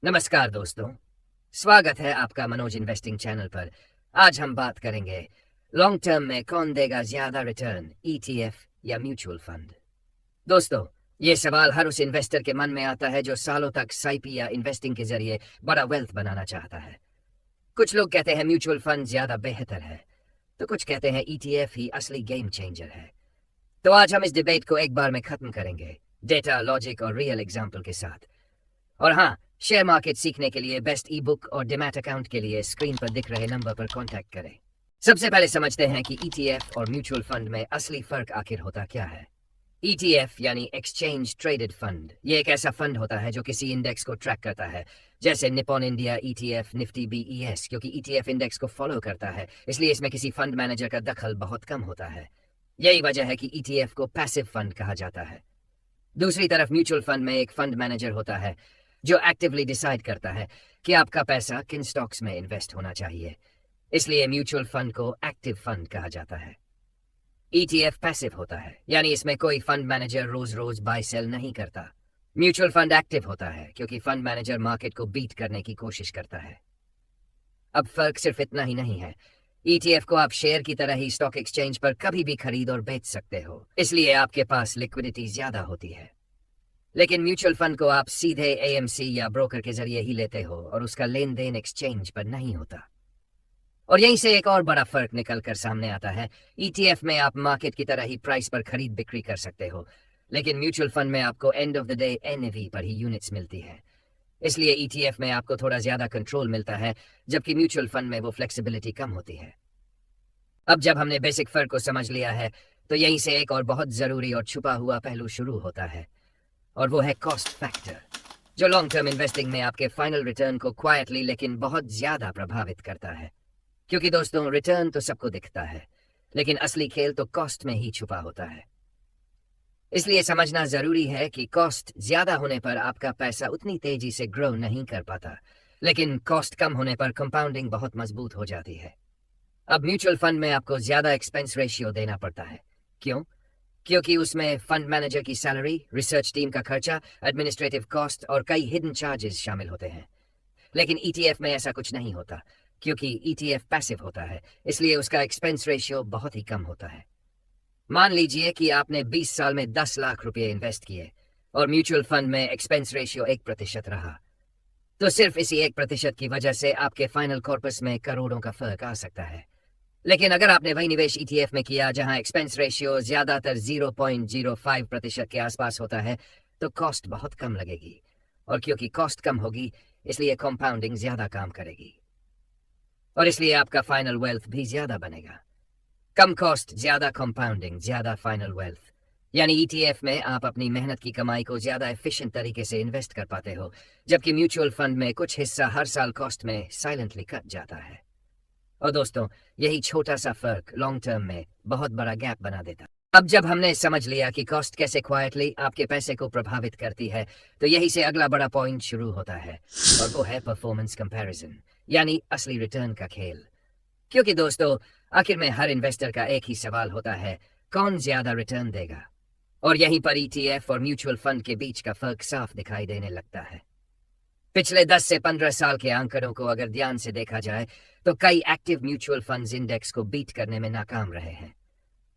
नमस्कार दोस्तों, स्वागत है आपका मनोज इन्वेस्टिंग चैनल पर। आज हम बात करेंगे लॉन्ग टर्म में कौन देगा ज्यादा रिटर्न, ईटीएफ या म्यूचुअल फंड। दोस्तों, ये सवाल हर उस इन्वेस्टर के मन में आता है जो सालों तक साइपी या इन्वेस्टिंग के जरिए बड़ा वेल्थ बनाना चाहता है। कुछ लोग कहते हैं म्यूचुअल फंड ज्यादा बेहतर है, तो कुछ कहते हैं ईटीएफ ही असली गेम चेंजर है। तो आज हम इस डिबेट को एक बार में खत्म करेंगे, डेटा, लॉजिक और रियल एग्जाम्पल के साथ। और हाँ, शेयर मार्केट सीखने के लिए बेस्ट ई बुक और डिमैट अकाउंट के लिए स्क्रीन पर दिख रहे नंबर पर कांटेक्ट करें। सबसे पहले समझते हैं कि ईटीएफ और म्यूचुअल फंड में असली फर्क आखिर होता क्या है। ईटीएफ यानी एक्सचेंज ट्रेडेड फंड, ये एक ऐसा फंड होता है जो किसी इंडेक्स को ट्रैक करता है, जैसे Nippon India ETF, Nifty BeES. क्योंकि ईटीएफ इंडेक्स को फॉलो करता है, इसलिए इसमें किसी फंड मैनेजर का दखल बहुत कम होता है। यही वजह है कि ईटीएफ को पैसिव फंड कहा जाता है। दूसरी तरफ म्यूचुअल फंड में एक फंड मैनेजर होता है जो एक्टिवली डिसाइड करता है कि आपका पैसा किन स्टॉक्स में इन्वेस्ट होना चाहिए, इसलिए म्यूचुअल फंड को एक्टिव फंड कहा जाता है। ईटीएफ पैसिव होता है, यानी इसमें कोई फंड मैनेजर रोज रोज बाय सेल नहीं करता। म्यूचुअल फंड एक्टिव होता है क्योंकि फंड मैनेजर मार्केट को बीट करने की कोशिश करता है। अब फर्क सिर्फ इतना ही नहीं है, ईटीएफ को आप शेयर की तरह ही स्टॉक एक्सचेंज पर कभी भी खरीद और बेच सकते हो, इसलिए आपके पास लिक्विडिटी ज्यादा होती है। लेकिन म्यूचुअल फंड को आप सीधे एएमसी या ब्रोकर के जरिए ही लेते हो और उसका लेन देन एक्सचेंज पर नहीं होता। और यहीं से एक और बड़ा फर्क निकल कर सामने आता है। ईटीएफ में आप मार्केट की तरह ही प्राइस पर खरीद बिक्री कर सकते हो, लेकिन म्यूचुअल फंड में आपको end of the day NAV पर ही यूनिट्स मिलती है। इसलिए ईटीएफ में आपको थोड़ा ज्यादा कंट्रोल मिलता है, जबकि म्यूचुअल फंड में वो फ्लेक्सिबिलिटी कम होती है। अब जब हमने बेसिक फर्क को समझ लिया है, तो यहीं से एक और बहुत जरूरी और छुपा हुआ पहलू शुरू होता है, और वो है कॉस्ट फैक्टर, जो लॉन्ग टर्म इन्वेस्टिंग में आपके फाइनल रिटर्न को क्वाइटली लेकिन बहुत ज्यादा प्रभावित करता है। क्योंकि दोस्तों, रिटर्न तो सबको दिखता है, लेकिन असली खेल तो कॉस्ट में ही छुपा होता है। इसलिए समझना जरूरी है कि कॉस्ट ज्यादा होने पर आपका पैसा उतनी तेजी से ग्रो नहीं कर पाता, लेकिन कॉस्ट कम होने पर कंपाउंडिंग बहुत मजबूत हो जाती है। अब म्यूचुअल फंड में आपको ज्यादा एक्सपेंस रेशियो देना पड़ता है। क्यों? क्योंकि उसमें फंड मैनेजर की सैलरी, रिसर्च टीम का खर्चा, एडमिनिस्ट्रेटिव कॉस्ट और कई हिडन चार्जेस शामिल होते हैं। लेकिन ईटीएफ में ऐसा कुछ नहीं होता, क्योंकि ईटीएफ पैसिव होता है, इसलिए उसका एक्सपेंस रेशियो बहुत ही कम होता है। मान लीजिए कि आपने 20 साल में 10 लाख रुपए इन्वेस्ट किए और म्यूचुअल फंड में एक्सपेंस रेशियो 1% रहा, तो सिर्फ इसी 1% की वजह से आपके फाइनल कॉर्पस में करोड़ों का फर्क आ सकता है। लेकिन अगर आपने वही निवेश ईटीएफ में किया जहां एक्सपेंस रेशियो ज्यादातर 0.05% के आसपास होता है, तो कॉस्ट बहुत कम लगेगी, और क्योंकि कॉस्ट कम होगी, इसलिए कंपाउंडिंग ज्यादा काम करेगी, और इसलिए आपका फाइनल वेल्थ भी ज्यादा बनेगा। कम कॉस्ट, ज्यादा कंपाउंडिंग, ज्यादा फाइनल वेल्थ, यानी ईटीएफ में आप अपनी मेहनत की कमाई को ज्यादा एफिशिएंट तरीके से इन्वेस्ट कर पाते हो, जबकि म्यूचुअल फंड में कुछ हिस्सा हर साल कॉस्ट में साइलेंटली कट जाता है। और दोस्तों, यही छोटा सा फर्क लॉन्ग टर्म में बहुत बड़ा गैप बना देता। अब जब हमने समझ लिया कि कॉस्ट कैसे क्वाइटली आपके पैसे को प्रभावित करती है, तो यही से अगला बड़ा पॉइंट शुरू होता है, और वो है परफॉर्मेंस कंपैरिजन, यानी असली रिटर्न का खेल। क्योंकि दोस्तों, आखिर में हर इन्वेस्टर का एक ही सवाल होता है, कौन ज्यादा रिटर्न देगा। और यहीं पर ईटीएफ और म्यूचुअल फंड के बीच का फर्क साफ दिखाई देने लगता है। पिछले 10 से 15 साल के आंकड़ों को अगर ध्यान से देखा जाए, तो कई एक्टिव म्यूचुअल फंड्स इंडेक्स को बीट करने में नाकाम रहे हैं।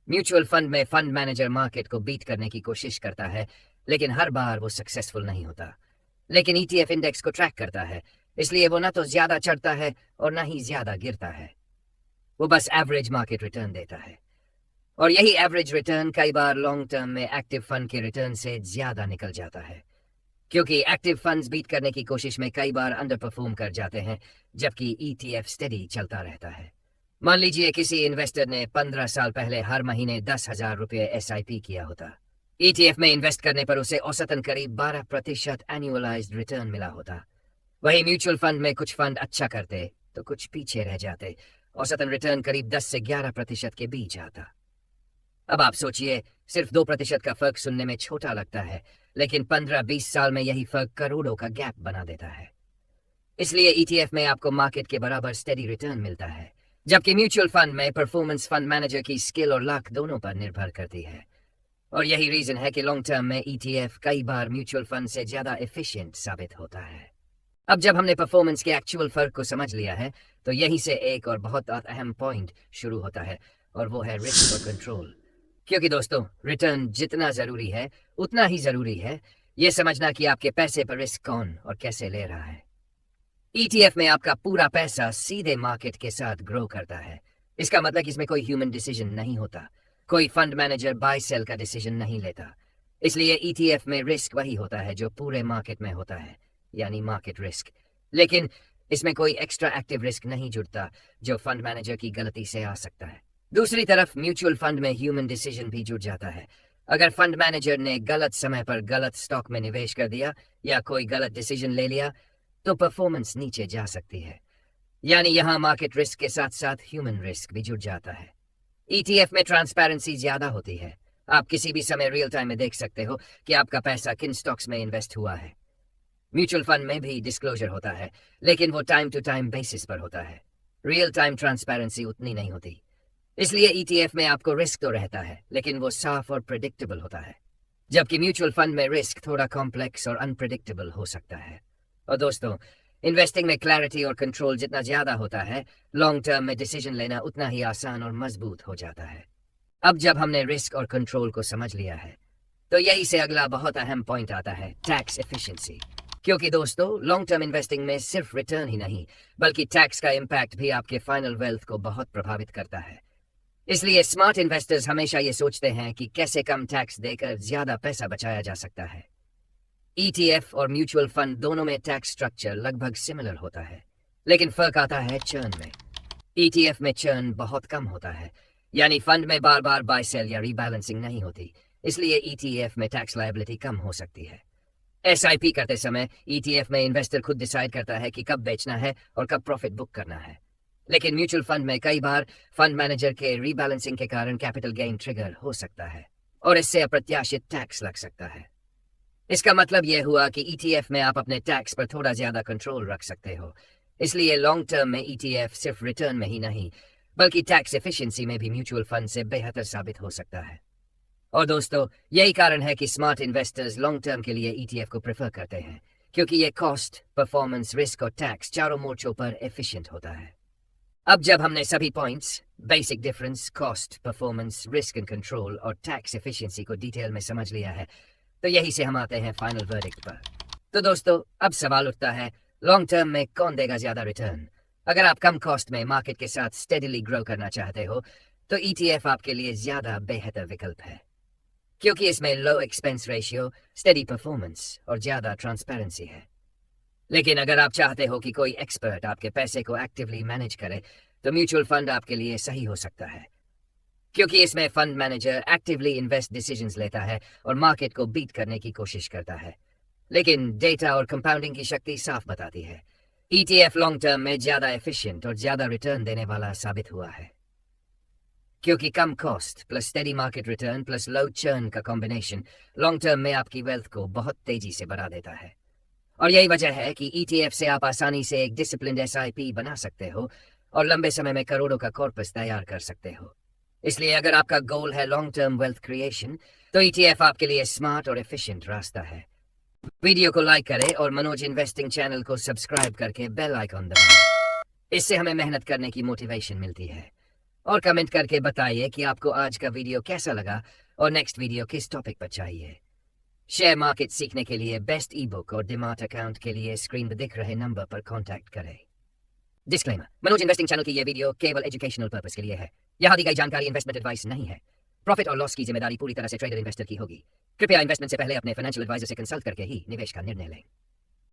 म्यूचुअल फंड में फंड मैनेजर मार्केट को बीट करने की कोशिश करता है, लेकिन हर बार वो सक्सेसफुल नहीं होता। लेकिन ईटीएफ इंडेक्स को ट्रैक करता है, इसलिए वो ना तो ज्यादा चढ़ता है और ना ही ज्यादा गिरता है। वो बस एवरेज मार्केट रिटर्न देता है, और यही एवरेज रिटर्न कई बार लॉन्ग टर्म में एक्टिव फंड के रिटर्न से ज्यादा निकल जाता है, क्योंकि एक्टिव फंड्स बीट करने की कोशिश में कई बार अंडर परफॉर्म कर जाते हैं, जबकि ईटीएफ स्टेडी चलता रहता है। मान लीजिए किसी इन्वेस्टर ने 15 साल पहले हर महीने 10,000 रुपये एसआईपी किया होता। ईटीएफ में इन्वेस्ट करने पर उसे औसतन करीब 12% एनुअलाइज्ड रिटर्न मिला होता। वही म्यूचुअल फंड में कुछ फंड अच्छा करते तो कुछ पीछे रह जाते, औसतन रिटर्न करीब 10 से 11% के बीच आता। अब आप सोचिए, सिर्फ 2% का फर्क सुनने में छोटा लगता है, लेकिन 15-20 साल में यही फर्क करोड़ों का गैप बना देता है। इसलिए ईटीएफ में आपको मार्केट के बराबर स्टेडी रिटर्न मिलता है, जबकि म्यूचुअल फंड में परफॉर्मेंस फंड मैनेजर की स्किल और लक दोनों पर निर्भर करती है। और यही रीजन है कि लॉन्ग टर्म में ईटीएफ कई बार म्यूचुअल फंड से ज्यादा एफिशिएंट साबित होता है। अब जब हमने परफॉर्मेंस के एक्चुअल फर्क को समझ लिया है, तो यहीं से एक और बहुत अहम पॉइंट शुरू होता है, और वो है रिस्क और कंट्रोल। क्योंकि दोस्तों, रिटर्न जितना जरूरी है उतना ही जरूरी है यह समझना कि आपके पैसे पर रिस्क कौन और कैसे ले रहा है। ईटीएफ में आपका पूरा पैसा सीधे मार्केट के साथ ग्रो करता है। इसका मतलब इसमें कोई ह्यूमन डिसीजन नहीं होता, कोई फंड मैनेजर बाय सेल का डिसीजन नहीं लेता। इसलिए ईटीएफ में रिस्क वही होता है जो पूरे मार्केट में होता है, यानी मार्केट रिस्क। लेकिन इसमें कोई एक्स्ट्रा एक्टिव रिस्क नहीं जुड़ता जो फंड मैनेजर की गलती से आ सकता है। दूसरी तरफ म्यूचुअल फंड में ह्यूमन डिसीजन भी जुड़ जाता है। अगर फंड मैनेजर ने गलत समय पर गलत स्टॉक में निवेश कर दिया या कोई गलत डिसीजन ले लिया, तो परफॉर्मेंस नीचे जा सकती है। यानी यहाँ मार्केट रिस्क के साथ साथ ह्यूमन रिस्क भी जुड़ जाता है। ईटीएफ में ट्रांसपेरेंसी ज्यादा होती है। आप किसी भी समय रियल टाइम में देख सकते हो कि आपका पैसा किन स्टॉक्स में इन्वेस्ट हुआ है। म्यूचुअल फंड में भी डिस्क्लोजर होता है, लेकिन वो टाइम टू टाइम बेसिस पर होता है। रियल टाइम ट्रांसपेरेंसी उतनी नहीं होती। इसलिए ईटीएफ में आपको रिस्क तो रहता है, लेकिन वो साफ और प्रेडिक्टेबल होता है, जबकि म्यूचुअल फंड में रिस्क थोड़ा कॉम्प्लेक्स और अनप्रेडिक्टेबल हो सकता है। और दोस्तों, इन्वेस्टिंग में क्लैरिटी और कंट्रोल जितना ज्यादा होता है, लॉन्ग टर्म में डिसीजन लेना उतना ही आसान और मजबूत हो जाता है। अब जब हमने रिस्क और कंट्रोल को समझ लिया है, तो यही से अगला बहुत अहम पॉइंट आता है, टैक्स एफिशिएंसी। क्योंकि दोस्तों, लॉन्ग टर्म इन्वेस्टिंग में सिर्फ रिटर्न ही नहीं, बल्कि टैक्स का इम्पैक्ट भी आपके फाइनल वेल्थ को बहुत प्रभावित करता है। इसलिए स्मार्ट इन्वेस्टर्स हमेशा ये सोचते हैं कि कैसे कम टैक्स देकर ज्यादा पैसा बचाया जा सकता है। ईटीएफ और म्यूचुअल फंड दोनों में टैक्स स्ट्रक्चर लगभग सिमिलर होता है, लेकिन फर्क आता है चर्न में। ईटीएफ में चर्न बहुत कम होता है, यानी फंड में बार बार बाय सेल या रीबैलेंसिंग नहीं होती। इसलिए ईटीएफ में टैक्स लायबिलिटी कम हो सकती है। एसआईपी करते समय ईटीएफ में इन्वेस्टर खुद डिसाइड करता है कि कब बेचना है और कब प्रॉफिट बुक करना है। लेकिन म्यूचुअल फंड में कई बार फंड मैनेजर के रीबैलेंसिंग के कारण कैपिटल गेन ट्रिगर हो सकता है और इससे अप्रत्याशित टैक्स लग सकता है। इसका मतलब यह हुआ कि ईटीएफ में आप अपने टैक्स पर थोड़ा ज्यादा कंट्रोल रख सकते हो। इसलिए लॉन्ग टर्म में ईटीएफ सिर्फ रिटर्न में ही नहीं, बल्कि टैक्स एफिशिएंसी में भी म्यूचुअल फंड से बेहतर साबित हो सकता है। और दोस्तों, यही कारण है कि स्मार्ट इन्वेस्टर्स लॉन्ग टर्म के लिए ईटीएफ को प्रेफर करते हैं, क्योंकि ये कॉस्ट, परफॉर्मेंस, रिस्क और टैक्स चारों मोर्चों पर एफिशिएंट होता है। अब जब हमने सभी points, basic difference, cost, performance, risk and control और टैक्स एफिशिएंसी को डिटेल में समझ लिया है, तो यही से हम आते हैं फाइनल वर्डिक्ट पर। तो दोस्तों, अब सवाल उठता है, लॉन्ग टर्म में कौन देगा ज्यादा रिटर्न? अगर आप कम कॉस्ट में मार्केट के साथ स्टेडीली ग्रो करना चाहते हो, तो ईटीएफ आपके लिए ज्यादा बेहतर विकल्प है, क्योंकि इसमें लो एक्सपेंस रेशियो, स्टेडी परफॉर्मेंस और ज्यादा ट्रांसपेरेंसी है। लेकिन अगर आप चाहते हो कि कोई एक्सपर्ट आपके पैसे को एक्टिवली मैनेज करे, तो म्यूचुअल फंड आपके लिए सही हो सकता है, क्योंकि इसमें fund manager actively invest decisions लेता है और मार्केट को बीट करने की कोशिश करता है। लेकिन डेटा और कंपाउंडिंग की शक्ति साफ बताती है, ईटीएफ लॉन्ग टर्म में ज्यादा एफिशिएंट और ज्यादा रिटर्न देने वाला साबित हुआ है, क्योंकि कम cost plus steady market return plus low churn का कॉम्बिनेशन लॉन्ग टर्म में आपकी वेल्थ को बहुत तेजी से बढ़ा देता है। और यही वजह है कि ईटीएफ से आप आसानी से एक डिसिप्लिन्ड एसआईपी बना सकते हो और लंबे समय में करोड़ों का कॉर्पस तैयार कर सकते हो। इसलिए अगर आपका गोल है लॉन्ग टर्म वेल्थ क्रिएशन, तो ईटीएफ आपके लिए स्मार्ट और एफिशिएंट रास्ता है। वीडियो को लाइक करें और मनोज इन्वेस्टिंग चैनल को सब्सक्राइब करके बेल आइकॉन दबाएं। इससे हमें मेहनत करने की मोटिवेशन मिलती है। और कमेंट करके बताइए कि आपको आज का वीडियो कैसा लगा और नेक्स्ट वीडियो किस टॉपिक पर चाहिए। शेयर मार्केट सीखने के लिए बेस्ट ई बुक और डिमार्ट अकाउंट के लिए स्क्रीन पर दिख रहे नंबर पर कॉन्टैक्ट करें। डिस्क्लेमर, मनोज इन्वेस्टिंग चैनल की यह वीडियो केवल एजुकेशनल पर्पस के लिए है। यहाँ दी गई जानकारी इन्वेस्टमेंट एडवाइस नहीं है। प्रॉफिट और लॉस की जिम्मेदारी पूरी तरह से ट्रेडर इन्वेस्टर की होगी। कृपया इन्वेस्टमेंट से पहले अपने फाइनेंशियल एडवाइजर से कंसल्ट करके ही निवेश का निर्णय लें।